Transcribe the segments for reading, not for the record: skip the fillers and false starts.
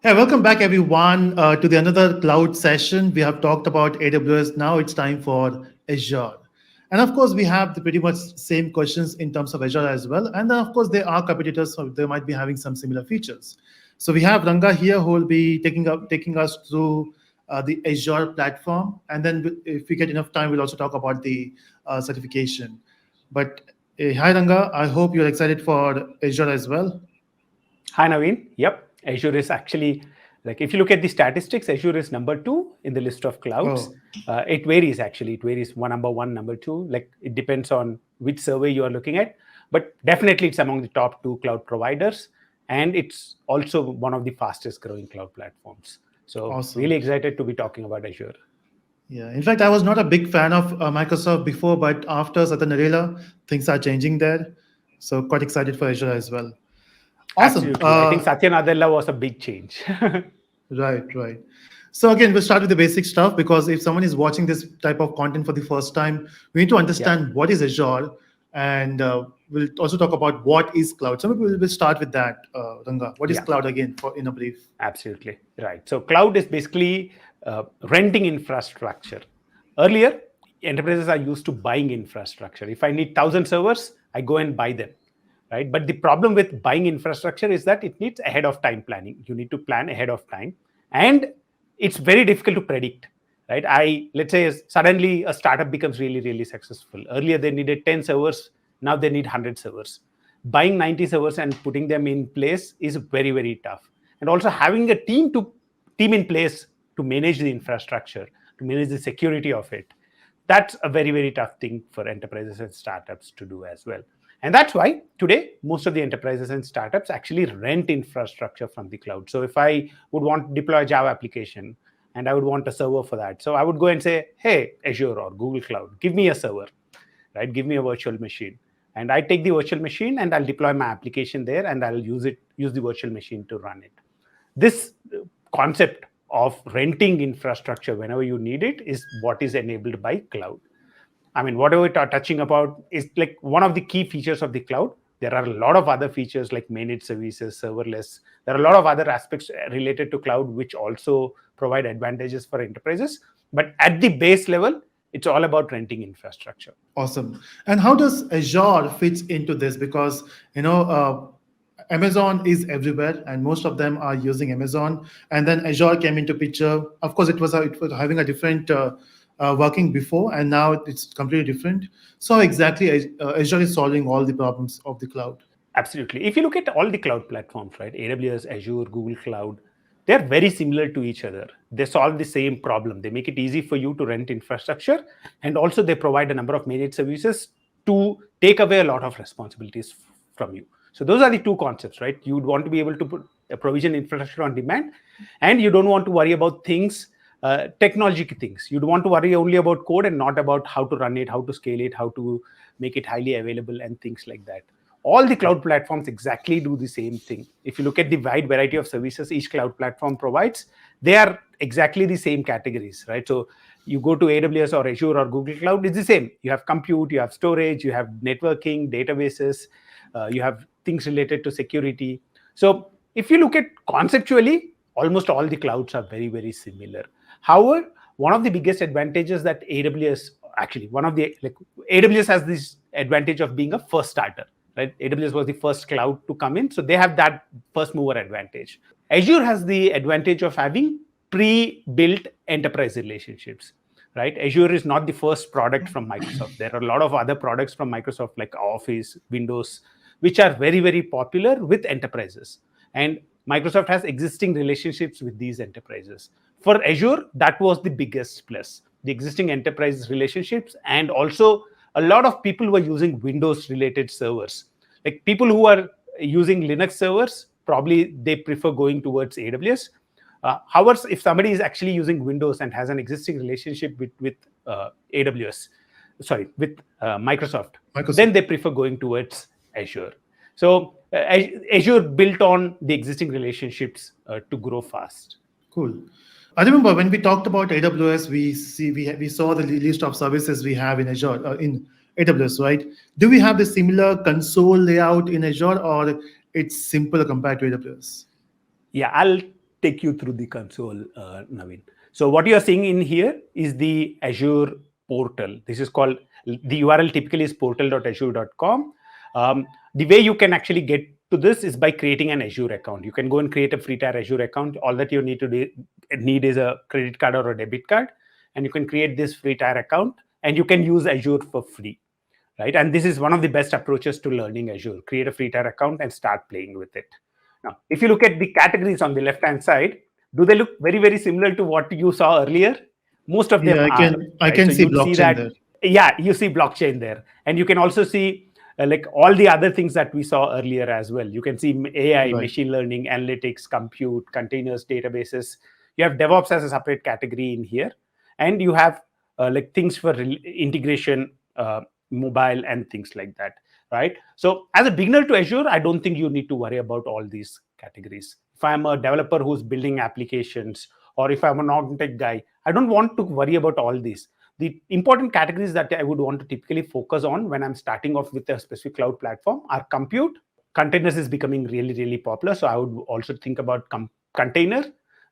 Yeah, welcome back everyone to the another cloud session. We have talked about AWS. Now it's time for Azure. And of course, we have the pretty much same questions in terms of Azure as well. And then of course, there are competitors, so they might be having some similar features. So we have Ranga here who will be taking us through the Azure platform. And then if we get enough time, we'll also talk about the certification. But hi Ranga, I hope you're excited for Azure as well. Hi, Naveen. Yep. Azure is actually, like, if you look at the statistics, Azure is number 2 in the list of clouds. Oh, It varies, actually. It varies number 1, number 2. Like, it depends on which survey you are looking at. But definitely, it's among the top 2 cloud providers. And it's also one of the fastest growing cloud platforms. So, awesome. really excited to be talking about Azure. Yeah, in fact, I was not a big fan of Microsoft before, but after Satya Nadella, things are changing there. So quite excited for Azure as well. Awesome. Absolutely. I think Satya Nadella was a big change. Right, right. So again, we'll start with the basic stuff because if someone is watching this type of content for the first time, we need to Yeah. understand what is Azure, and we'll also talk about what is cloud. So maybe we'll start with that, Ranga. What is Yeah. cloud again, for in a brief? Absolutely. Right. So cloud is basically renting infrastructure. Earlier, enterprises are used to buying infrastructure. If I need 1,000 servers, I go and buy them. Right. But the problem with buying infrastructure is that it needs ahead of time planning. You need to plan ahead of time. And it's very difficult to predict. Right. Let's say suddenly a startup becomes really, really successful. Earlier they needed 10 servers. Now they need 100 servers. Buying 90 servers and putting them in place is very, very tough. And also having a team in place to manage the infrastructure, to manage the security of it, that's a very, very tough thing for enterprises and startups to do as well. And that's why today most of the enterprises and startups actually rent infrastructure from the cloud. So if I would want to deploy a Java application and I would want a server for that, so I would go and say, hey, Azure or Google Cloud, give me a server, right? Give me a virtual machine. And I take the virtual machine and I'll deploy my application there and I'll use the virtual machine to run it. This concept of renting infrastructure whenever you need it is what is enabled by cloud. I mean, whatever we are touching about is like one of the key features of the cloud. There are a lot of other features like managed services, serverless. There are a lot of other aspects related to cloud which also provide advantages for enterprises. But at the base level, it's all about renting infrastructure. Awesome. And how does Azure fits into this? Because Amazon is everywhere, and most of them are using Amazon. And then Azure came into picture. Of course, it was having a different working before, and now it's completely different. So exactly, Azure is solving all the problems of the cloud. Absolutely. If you look at all the cloud platforms, right, AWS, Azure, Google Cloud, they're very similar to each other. They solve the same problem. They make it easy for you to rent infrastructure, and also they provide a number of managed services to take away a lot of responsibilities from you. So those are the two concepts, right? You would want to be able to put a provision infrastructure on demand, and you don't want to worry about things, technology things. You'd want to worry only about code and not about how to run it, how to scale it, how to make it highly available, and things like that. All the cloud platforms exactly do the same thing. If you look at the wide variety of services each cloud platform provides, they are exactly the same categories, right? So you go to AWS or Azure or Google Cloud, it's the same. You have compute, you have storage, you have networking, databases, you have things related to security. So if you look at conceptually, almost all the clouds are very, very similar. However, one of the biggest advantages that AWS has this advantage of being a first starter. Right? AWS was the first cloud to come in, so they have that first mover advantage. Azure has the advantage of having pre-built enterprise relationships. Right? Azure is not the first product from Microsoft. There are a lot of other products from Microsoft like Office, Windows, which are very, very popular with enterprises. And Microsoft has existing relationships with these enterprises. For Azure, that was the biggest plus, the existing enterprise relationships, and also a lot of people who are using Windows related servers. Like people who are using Linux servers, probably they prefer going towards AWS. However, if somebody is actually using Windows and has an existing relationship with Microsoft, then they prefer going towards Azure. So Azure built on the existing relationships to grow fast. Cool. I remember when we talked about AWS, we saw the list of services we have in Azure in AWS, right? Do we have the similar console layout in Azure, or it's simpler compared to AWS? Yeah, I'll take you through the console, Naveen. So what you are seeing in here is the Azure portal. This is called, the URL typically is portal.azure.com. The way you can actually get to this is by creating an Azure account. You can go and create a free tier Azure account. All that you need is a credit card or a debit card, and you can create this free tier account, and you can use Azure for free, right? And this is one of the best approaches to learning Azure. Create a free tier account and start playing with it. Now, if you look at the categories on the left-hand side, do they look very, very similar to what you saw earlier? Most of them Yeah, are. I Right? can So see you'd see blockchain that, there. yeah, you see blockchain there. And you can also see like all the other things that we saw earlier as well. You can see AI, Right. machine learning, analytics, compute, containers, databases. You have DevOps as a separate category in here. And you have like things for integration, mobile, and things like that, right? So as a beginner to Azure, I don't think you need to worry about all these categories. If I'm a developer who's building applications, or if I'm a non-tech guy, I don't want to worry about all these. The important categories that I would want to typically focus on when I'm starting off with a specific cloud platform are compute. Containers is becoming really, really popular. So I would also think about container.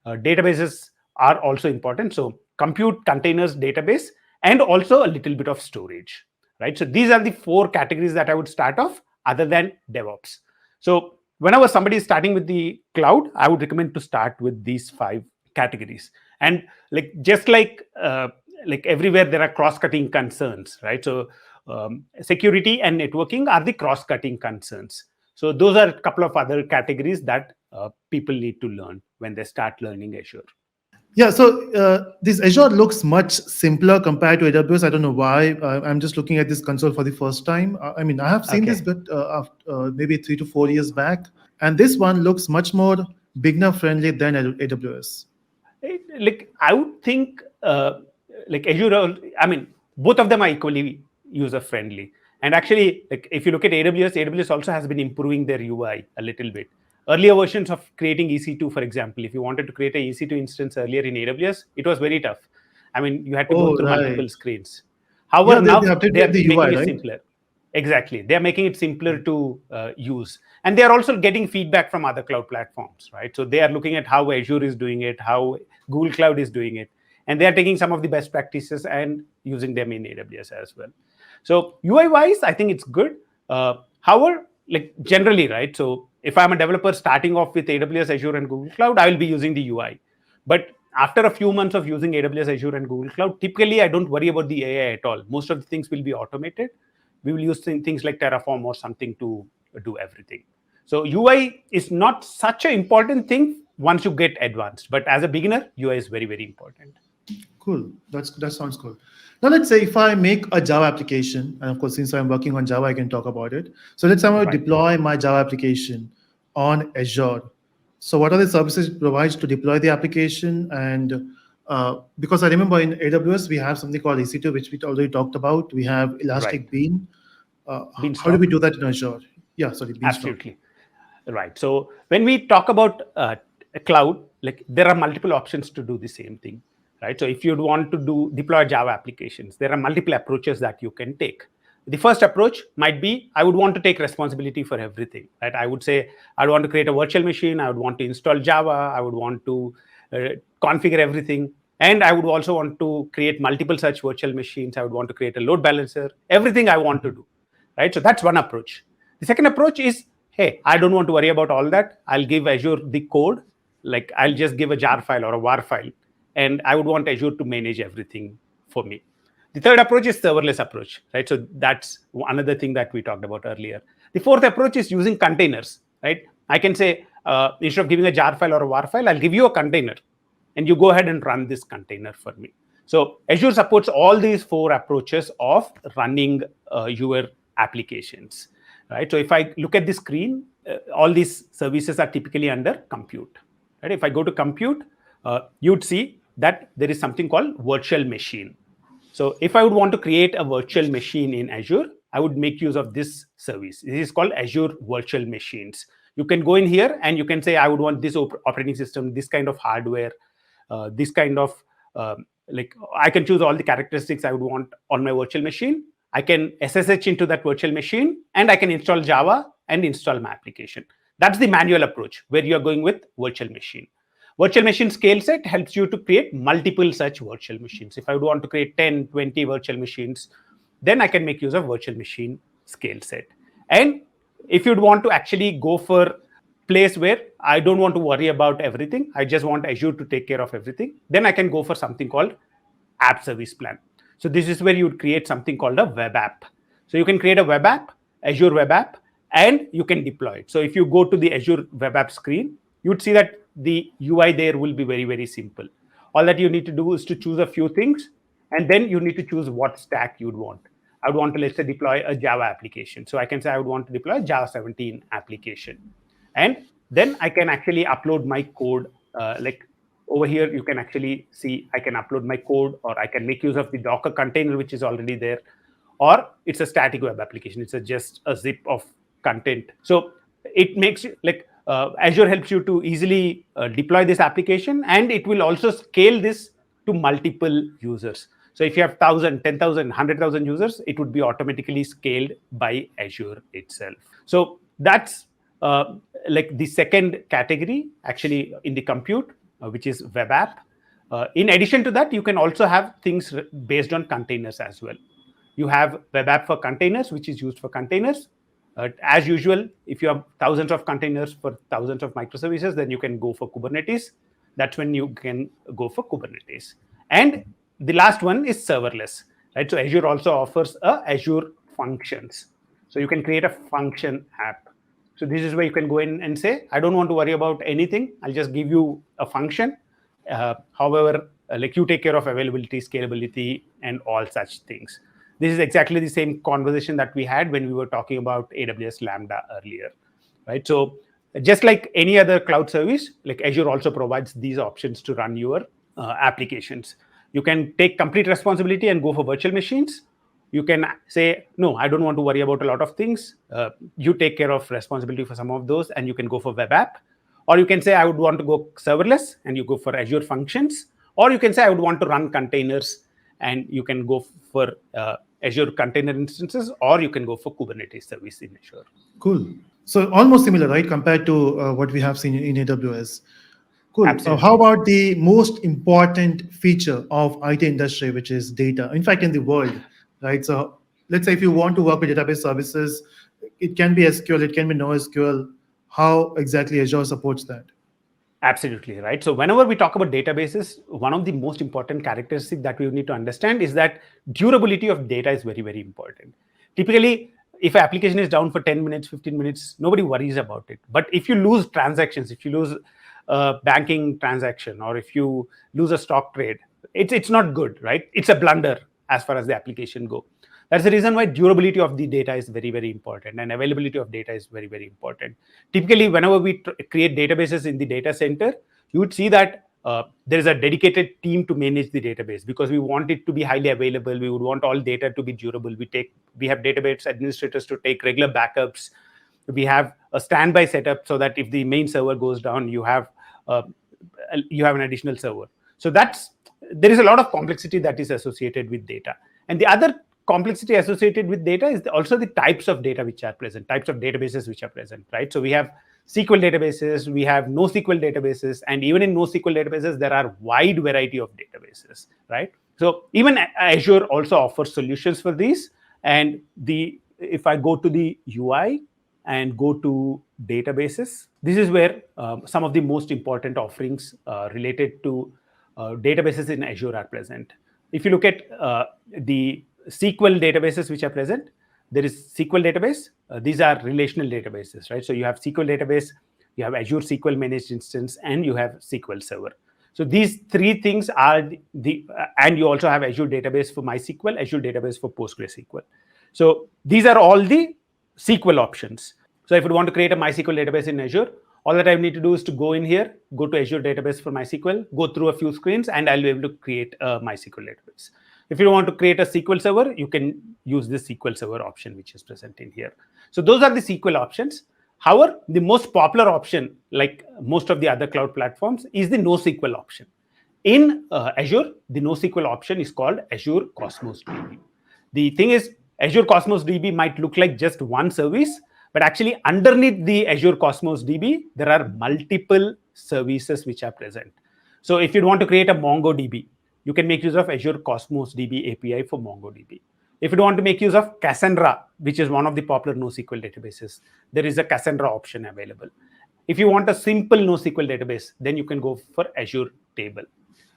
Databases are also important. So compute, containers, database, and also a little bit of storage, right? So these are the 4 categories that I would start off other than DevOps. So whenever somebody is starting with the cloud, I would recommend to start with these 5 categories. And like just like everywhere there are cross-cutting concerns, right? So security and networking are the cross-cutting concerns. So those are a couple of other categories that people need to learn when they start learning Azure. Yeah, so this Azure looks much simpler compared to AWS. I don't know why. I'm just looking at this console for the first time. I mean, I have seen this, Okay. but maybe 3 to 4 years back, and this one looks much more beginner friendly than AWS. Like I would think like Azure, I mean, both of them are equally user friendly. And actually, like if you look at AWS also has been improving their UI a little bit. Earlier versions of creating EC2, for example, if you wanted to create a EC2 instance earlier in AWS, it was very tough. I mean, you had to go Oh, through right. multiple screens. Yeah, However, they now they updated are the UI, making it right? simpler. Exactly. They are making it simpler to use. And they are also getting feedback from other cloud platforms, right? So they are looking at how Azure is doing it, how Google Cloud is doing it. And they are taking some of the best practices and using them in AWS as well. So UI wise, I think it's good. However, like generally, right? So if I'm a developer starting off with AWS, Azure, and Google Cloud, I will be using the UI. But after a few months of using AWS, Azure, and Google Cloud, typically I don't worry about the AI at all. Most of the things will be automated. We will use things like Terraform or something to do everything. So UI is not such an important thing once you get advanced, but as a beginner, UI is very, very important. Cool. That sounds cool. Now let's say if I make a Java application, and of course since I'm working on Java, I can talk about it. So let's say I want to Right. deploy my Java application on Azure. So what are the services it provides to deploy the application? And because I remember in AWS we have something called EC2, which we already talked about. We have Right. Elastic Bean. How do we Beanstalk. do that in Azure? Yeah, sorry, Beanstalk. Absolutely. Right. So when we talk about a cloud, like there are multiple options to do the same thing, right? So if you want to deploy Java applications, there are multiple approaches that you can take. The first approach might be I would want to take responsibility for everything, right? I would say I would want to create a virtual machine. I would want to install Java. I would want to configure everything. And I would also want to create multiple such virtual machines. I would want to create a load balancer, everything I want to do, right? So that's one approach. The second approach is, hey, I don't want to worry about all that. I'll give Azure the code. Like I'll just give a jar file or a var file, and I would want Azure to manage everything for me. The third approach is serverless approach, right? So that's another thing that we talked about earlier. The fourth approach is using containers, right? I can say instead of giving a jar file or a var file, I'll give you a container, and you go ahead and run this container for me. So Azure supports all these 4 approaches of running your applications, right? So if I look at the screen, all these services are typically under compute, right? If I go to compute, you'd see that there is something called virtual machine. So if I would want to create a virtual machine in Azure, I would make use of this service. This is called Azure Virtual Machines. You can go in here and you can say, I would want this operating system, this kind of hardware, this kind of like I can choose all the characteristics I would want on my virtual machine. I can SSH into that virtual machine and I can install Java and install my application. That's the manual approach where you're going with virtual machine. Virtual machine scale set helps you to create multiple such virtual machines. If I would want to create 10, 20 virtual machines, then I can make use of virtual machine scale set. And if you'd want to actually go for place where I don't want to worry about everything, I just want Azure to take care of everything, then I can go for something called app service plan. So this is where you would create something called a web app. So you can create a web app, Azure web app, and you can deploy it. So if you go to the Azure web app screen, you would see that the UI there will be very, very simple. All that you need to do is to choose a few things, and then you need to choose what stack you'd want. I would want to, let's say, deploy a Java application. So I can say I would want to deploy a Java 17 application. And then I can actually upload my code. Like over here, you can actually see I can upload my code, or I can make use of the Docker container, which is already there, or it's a static web application. It's just a zip of content. So it makes like Azure helps you to easily deploy this application, and it will also scale this to multiple users. So if you have 1,000, 10,000, 100,000 users, it would be automatically scaled by Azure itself. So that's like the second category actually in the compute, which is web app. In addition to that, you can also have things based on containers as well. You have web app for containers, which is used for containers. As usual, if you have thousands of containers for thousands of microservices, then you can go for Kubernetes. That's when you can go for Kubernetes. And the last one is serverless, right? So Azure also offers a Azure Functions. So you can create a function app. So this is where you can go in and say, I don't want to worry about anything. I'll just give you a function. However, like you take care of availability, scalability, and all such things. This is exactly the same conversation that we had when we were talking about AWS Lambda earlier, right? So just like any other cloud service, like Azure also provides these options to run your applications. You can take complete responsibility and go for virtual machines. You can say, no, I don't want to worry about a lot of things. You take care of responsibility for some of those, and you can go for web app. Or you can say, I would want to go serverless, and you go for Azure Functions. Or you can say, I would want to run containers, and you can go for Azure container instances, or you can go for Kubernetes service in Azure. Cool. So almost similar, right, compared to what we have seen in AWS. Cool. How about the most important feature of IT industry, which is data? In fact, in the world, right? So let's say if you want to work with database services, it can be SQL, it can be NoSQL. How exactly Azure supports that? Absolutely, right? So whenever we talk about databases, one of the most important characteristics that we need to understand is that durability of data is very, very important. Typically, if an application is down for 10 minutes, 15 minutes, nobody worries about it. But if you lose transactions, if you lose a banking transaction, or if you lose a stock trade, it's not good, right? It's a blunder as far as the application go. That's the reason why durability of the data is very, very important, and availability of data is very, very important. Typically, whenever we create databases in the data center, you would see that there is a dedicated team to manage the database, because we want it to be highly available. We would want all data to be durable. We have database administrators to take regular backups. We have a standby setup so that if the main server goes down, you have an additional server. So there is a lot of complexity that is associated with data. And the other complexity associated with data is also the types of data which are present, types of databases which are present, right? So we have SQL databases, we have NoSQL databases, and even in NoSQL databases, there are wide variety of databases, right? So even Azure also offers solutions for these. And if I go to the UI and go to databases, this is where some of the most important offerings related to databases in Azure are present. If you look at the SQL databases which are present, there is SQL database. These are relational databases, right? So you have SQL database, you have Azure SQL managed instance, and you have SQL Server. So these three things are and you also have Azure database for MySQL, Azure database for PostgreSQL. So these are all the SQL options. So if you want to create a MySQL database in Azure, all that I need to do is to go in here, go to Azure database for MySQL, go through a few screens, and I'll be able to create a MySQL database. If you want to create a SQL Server, you can use this SQL Server option, which is present in here. So those are the SQL options. However, the most popular option, like most of the other cloud platforms, is the NoSQL option. In Azure, the NoSQL option is called Azure Cosmos DB. The thing is, Azure Cosmos DB might look like just one service, but actually underneath the Azure Cosmos DB, there are multiple services which are present. So if you want to create a MongoDB, you can make use of Azure Cosmos DB API for MongoDB. If you want to make use of Cassandra, which is one of the popular NoSQL databases, there is a Cassandra option available. If you want a simple NoSQL database, then you can go for Azure Table.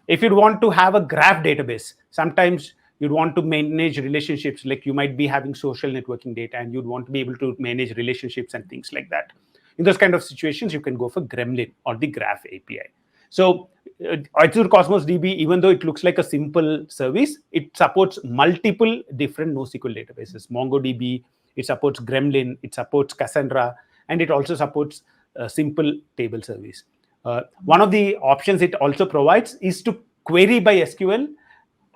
If you want to have a graph database, sometimes you'd want to manage relationships, like you might be having social networking data and you'd want to be able to manage relationships and things like that. In those kind of situations, you can go for Gremlin or the Graph API. So Azure Cosmos DB, even though it looks like a simple service, it supports multiple different NoSQL databases. MongoDB, it supports Gremlin, it supports Cassandra, and it also supports a simple table service. One of the options it also provides is to query by SQL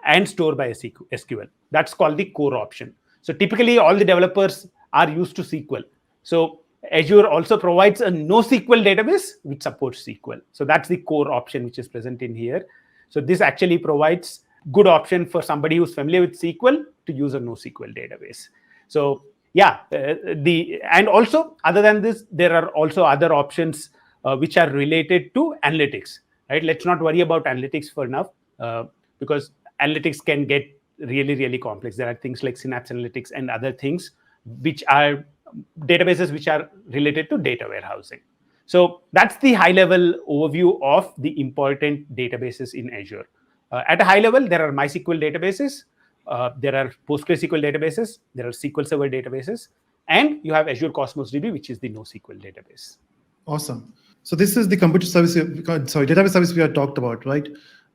and store by SQL. That's called the core option. So typically all the developers are used to SQL. So Azure also provides a NoSQL database which supports SQL. So that's the core option which is present in here. So this actually provides good option for somebody who's familiar with SQL to use a NoSQL database. So yeah, and also other than this, there are also other options which are related to analytics. Right? Let's not worry about analytics for now because analytics can get really, really complex. There are things like Synapse Analytics and other things which are databases which are related to data warehousing. So that's the high level overview of the important databases in Azure. At a high level, there are MySQL databases, there are PostgreSQL databases, there are SQL Server databases, and you have Azure Cosmos DB, which is the NoSQL database. Awesome. So this is the computer service, database service we had talked about, right?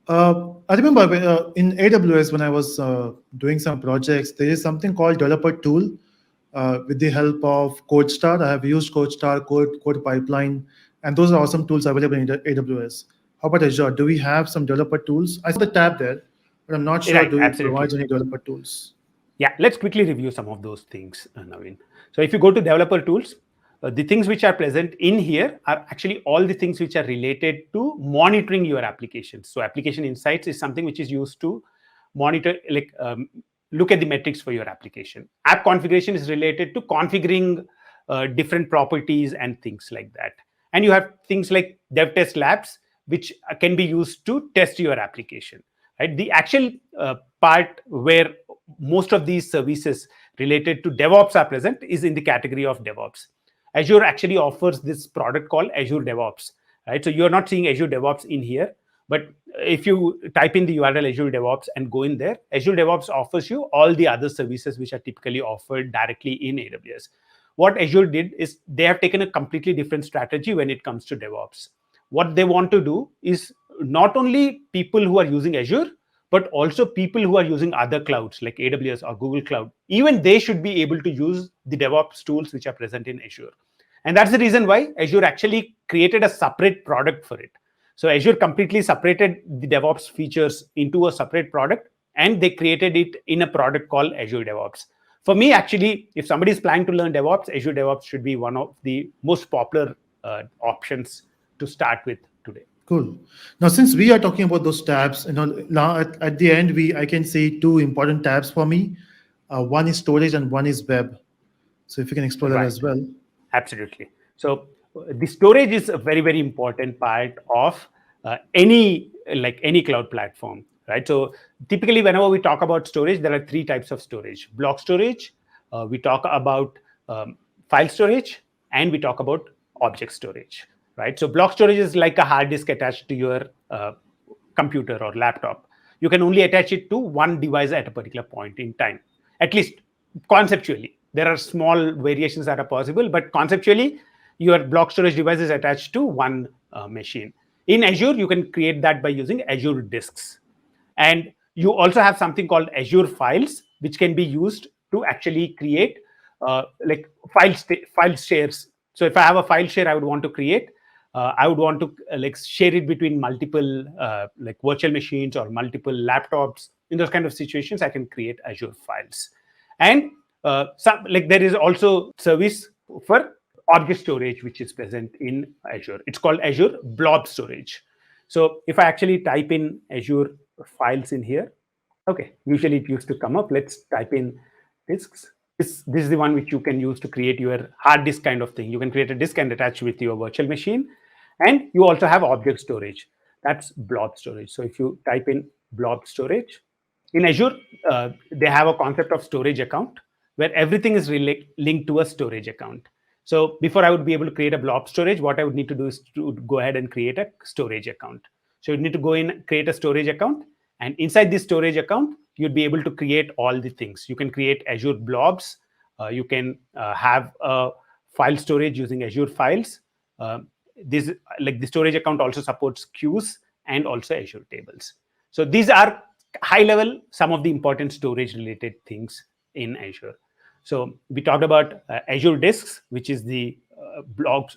I remember in AWS when I was doing some projects, there is something called developer tool with the help of CodeStar. I have used CodeStar, Code Pipeline, and those are awesome tools available in AWS. How about Azure? Do we have some developer tools? I saw the tab there, but I'm not sure do we provide any developer tools. Yeah, let's quickly review some of those things, Naveen. So if you go to developer tools, the things which are present in here are actually all the things which are related to monitoring your applications. So application insights is something which is used to monitor, like look at the metrics for your application. App configuration is related to configuring different properties and things like that. And you have things like dev test labs, which can be used to test your application. Right? The actual part where most of these services related to DevOps are present is in the category of DevOps. Azure actually offers this product called Azure DevOps, right? So you're not seeing Azure DevOps in here, but if you type in the URL Azure DevOps and go in there, Azure DevOps offers you all the other services which are typically offered directly in AWS. What Azure did is they have taken a completely different strategy when it comes to DevOps. What they want to do is not only people who are using Azure, but also people who are using other clouds like AWS or Google Cloud. Even they should be able to use the DevOps tools which are present in Azure. And that's the reason why Azure actually created a separate product for it. So Azure completely separated the DevOps features into a separate product, and they created it in a product called Azure DevOps. For me, actually, if somebody is planning to learn DevOps, Azure DevOps should be one of the most popular options to start with today. Cool. Now, since we are talking about those tabs, now at the end, I can see two important tabs for me. One is storage and one is web. So if you can explore that as well. Absolutely. So the storage is a very, very important part of any cloud platform, right? So typically, whenever we talk about storage, there are three types of storage: block storage, we talk about file storage, and we talk about object storage, right? So block storage is like a hard disk attached to your computer or laptop. You can only attach it to one device at a particular point in time, at least conceptually. There are small variations that are possible, but conceptually, your block storage device is attached to one machine. In Azure, you can create that by using Azure disks. And you also have something called Azure files, which can be used to actually create like file shares. So if I have a file share I would want to create, I would want to share it between multiple like virtual machines or multiple laptops. In those kind of situations, I can create Azure files. And there is also service for object storage, which is present in Azure. It's called Azure Blob Storage. So if I actually type in Azure files in here, okay, usually it used to come up. Let's type in disks. This is the one which you can use to create your hard disk kind of thing. You can create a disk and attach with your virtual machine. And you also have object storage. That's blob storage. So if you type in blob storage, in Azure, they have a concept of storage account where everything is linked to a storage account. So before I would be able to create a blob storage, what I would need to do is to go ahead and create a storage account. So you need to go in, create a storage account, and inside this storage account, you'd be able to create all the things. You can create Azure blobs. You can have a file storage using Azure files. This, like the storage account, also supports queues and also Azure tables. So these are high level some of the important storage related things in Azure. So we talked about Azure disks, which is the block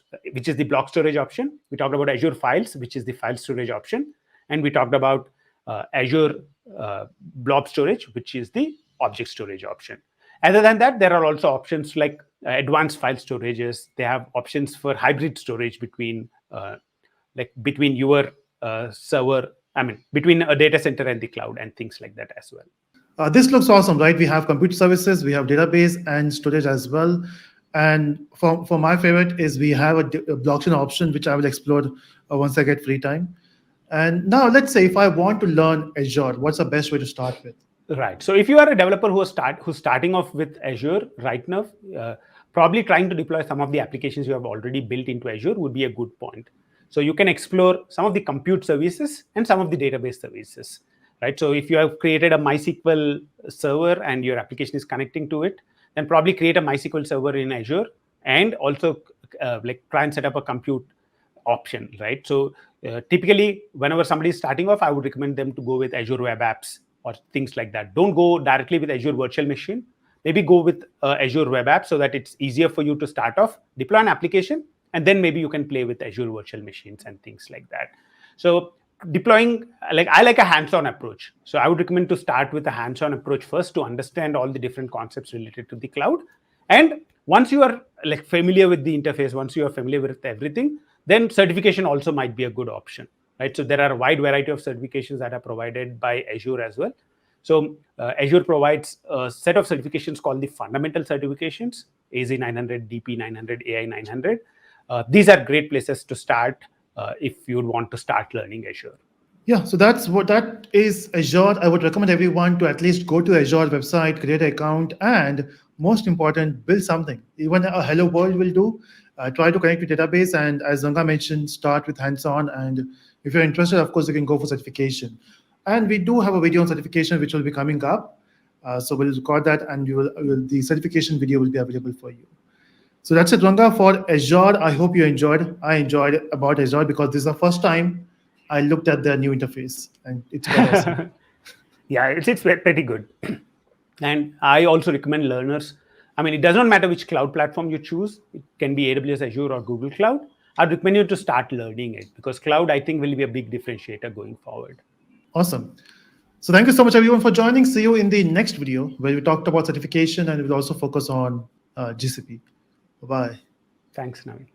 storage option. We talked about Azure files, which is the file storage option, and we talked about Azure blob storage, which is the object storage option. Other than that, there are also options like advanced file storages. They have options for hybrid storage between between your server, between a data center and the cloud, and things like that as well. This looks awesome, right? We have compute services, we have database and storage as well. And for my favorite is we have a blockchain option, which I will explore once I get free time. And now let's say if I want to learn Azure, what's the best way to start with? Right. So if you are a developer who's starting off with Azure right now, probably trying to deploy some of the applications you have already built into Azure would be a good point. So you can explore some of the compute services and some of the database services, right? So if you have created a MySQL server and your application is connecting to it, then probably create a MySQL server in Azure, and also try and set up a compute option, right? So typically, whenever somebody is starting off, I would recommend them to go with Azure Web Apps or things like that. Don't go directly with Azure Virtual Machine. Maybe go with Azure Web Apps so that it's easier for you to start off, deploy an application, and then maybe you can play with Azure Virtual Machines and things like that. So deploying, I like a hands-on approach. So I would recommend to start with a hands-on approach first to understand all the different concepts related to the cloud. And once you are familiar with the interface, once you are familiar with everything, then certification also might be a good option, right? So there are a wide variety of certifications that are provided by Azure as well. So Azure provides a set of certifications called the fundamental certifications, AZ 900, DP 900, AI 900. These are great places to start if you want to start learning Azure. Yeah, so that is Azure. I would recommend everyone to at least go to Azure website, create an account, and most important, build something. Even a hello world will do. Try to connect with database, and as Ranga mentioned, start with hands-on. And if you're interested, of course, you can go for certification. And we do have a video on certification which will be coming up. So we'll record that, and the certification video will be available for you. So that's it, Ranga, for Azure. I hope you enjoyed. I enjoyed about Azure because this is the first time I looked at their new interface, and it's quite awesome. Yeah, it's pretty good. And I also recommend learners. It does not matter which cloud platform you choose. It can be AWS, Azure, or Google Cloud. I'd recommend you to start learning it because cloud, I think, will be a big differentiator going forward. Awesome. So thank you so much, everyone, for joining. See you in the next video where we talked about certification, and we'll also focus on GCP. Bye-bye. Thanks, Naveen.